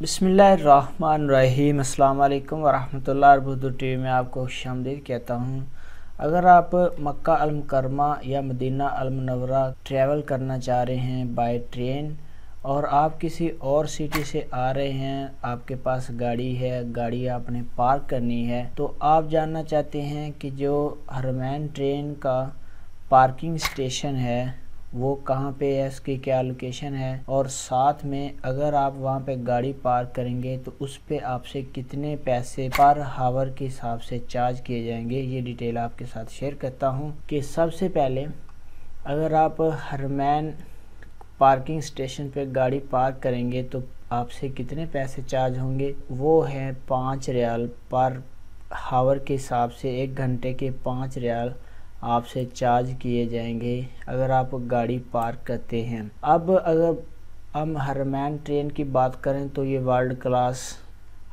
बिस्मिल्लाहिर्रहमानिर्रहीम। अस्सलाम वालेकुम वरहमतुल्लाहि वबरकातुहू। टी वी में आपको खुशामदीद कहता हूँ। अगर आप मक्का अल मुकर्रमा या मदीना अल मुनव्वरा ट्रैवल करना चाह रहे हैं बाय ट्रेन और आप किसी और सिटी से आ रहे हैं, आपके पास गाड़ी है, गाड़ी आपने पार्क करनी है, तो आप जानना चाहते हैं कि जो हरमैन ट्रेन का पार्किंग स्टेशन है वो कहाँ पे है, इसकी क्या लोकेशन है, और साथ में अगर आप वहाँ पे गाड़ी पार्क करेंगे तो उस पे आपसे कितने पैसे पर हावर के हिसाब से चार्ज किए जाएंगे, ये डिटेल आपके साथ शेयर करता हूँ। कि सबसे पहले अगर आप हरमैन पार्किंग स्टेशन पे गाड़ी पार्क करेंगे तो आपसे कितने पैसे चार्ज होंगे, वो है 5 रियाल पर हावर के हिसाब से, 1 घंटे के 5 रियाल आपसे चार्ज किए जाएंगे अगर आप गाड़ी पार्क करते हैं। अब अगर हम हरमैन ट्रेन की बात करें तो ये world class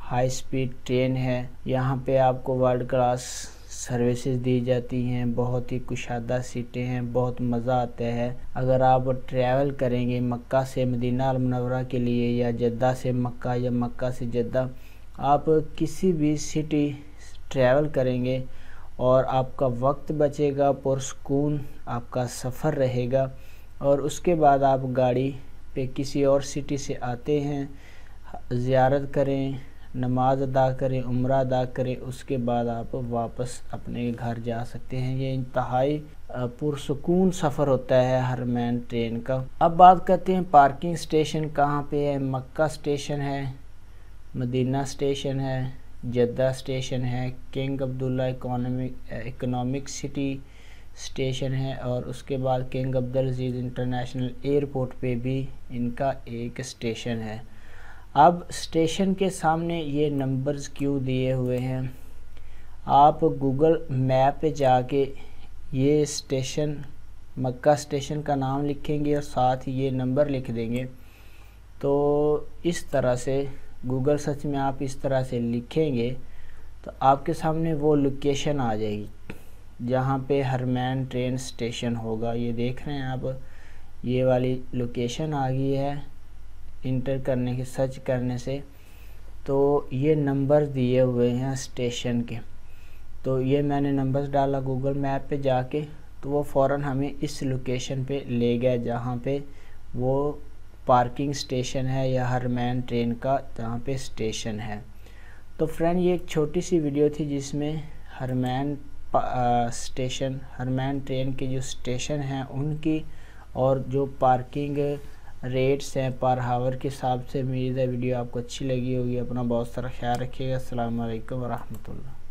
high speed train है। यहाँ पे आपको वर्ल्ड क्लास सर्विसेज दी जाती हैं, बहुत ही कुशादा सीटें हैं, बहुत मज़ा आता है। अगर आप ट्रैवल करेंगे मक्का से मदीना अल मुनव्वरा के लिए या जद्दा से मक्का या मक्का से जद्दा, आप किसी भी सिटी ट्रैवल करेंगे और आपका वक्त बचेगा, पुरसुकून आपका सफ़र रहेगा। और उसके बाद आप गाड़ी पे किसी और सिटी से आते हैं, ज़ियारत करें, नमाज अदा करें, उम्रा अदा करें, उसके बाद आप वापस अपने घर जा सकते हैं। ये इंतहाई पुरसुकून सफ़र होता है हरमैन ट्रेन का। अब बात करते हैं पार्किंग स्टेशन कहाँ पे है। मक्का स्टेशन है, मदीना स्टेशन है, जद्दा स्टेशन है, king Abdullah economic city station है, और उसके बाद किंग अब्दुल अजीज़ इंटरनेशनल एयरपोर्ट पे भी इनका एक स्टेशन है। अब स्टेशन के सामने ये नंबर्स क्यों दिए हुए हैं, आप गूगल मैप पे जाके ये स्टेशन मक्का स्टेशन का नाम लिखेंगे और साथ ही ये नंबर लिख देंगे, तो इस तरह से गूगल सर्च में आप इस तरह से लिखेंगे तो आपके सामने वो लोकेशन आ जाएगी जहाँ पे हरमैन ट्रेन स्टेशन होगा। ये देख रहे हैं आप, ये वाली लोकेशन आ गई है इंटर करने के, सर्च करने से। तो ये नंबर दिए हुए हैं स्टेशन के, तो ये मैंने नंबर्स डाला गूगल मैप पे जाके, तो वो फ़ौरन हमें इस लोकेशन पे ले गया जहाँ पे वो पार्किंग स्टेशन है या हरमैन ट्रेन का जहाँ पे स्टेशन है। तो फ्रेंड, ये एक छोटी सी वीडियो थी जिसमें हरमैन स्टेशन, हरमैन ट्रेन के जो स्टेशन हैं उनकी और जो पार्किंग रेट्स हैं पर हावर के हिसाब से। मेरी वीडियो आपको अच्छी लगी होगी। अपना बहुत सारा ख्याल रखिएगा। अस्सलाम वालेकुम वरहमतुल्लाह।